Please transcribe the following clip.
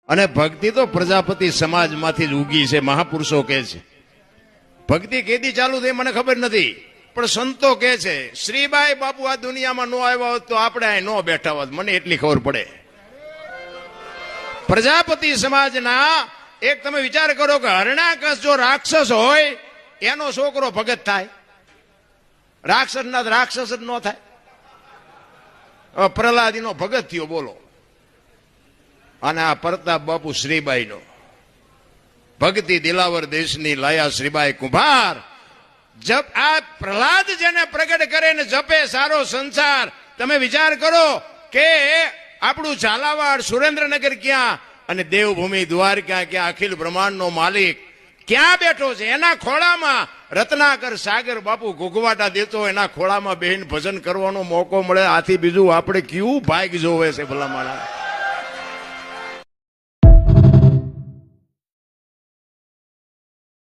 અને ભક્તિ તો પ્રજાપતિ સમાજમાંથી જ ઉગી છે, મહાપુરુષો કહે છે. ભક્તિ કેદી ચાલુ થઈ મને ખબર નથી, પણ સંતો કહે છે શ્રીબાઈ બાપુ આ દુનિયામાં નો આવ્યા હોત તો આપણે અહીં નો બેઠા હોત, મને એટલી ખબર પડે. પ્રજાપતિ સમાજના એક તમે વિચાર કરો કે હરણાકશ જો રાક્ષસ હોય એનો છોકરો ભગત થાય, રાક્ષસ ના રાક્ષસ જ ન થાય. પ્રહલાદી નો ભગત થયો બોલો, અને આ પ્રતાપ બાપુ શ્રીબાઈ નો ભક્તિ દિલાવર દેશની લાયા શ્રીબાઈ કુંભાર. જપ આ પ્રહલાદ જેને પ્રગટ કરે ને જપે સારો સંસાર. તમે વિચાર કરો કે આપણું ઝાલાવાડ સુરેન્દ્રનગર ક્યાં અને દેવભૂમિ દ્વારકા ક્યાં, અખિલ બ્રહ્માંડનો માલિક ક્યાં બેઠો છે? એના ખોળામાં રત્નાકર સાગર બાપુ ઘૂઘવાટા દેતો, એના ખોળામાં બેહીને ભજન કરવાનો મોકો મળે. આથી બીજું આપણે કયું ભાગ જોવે છે ભલા મારા.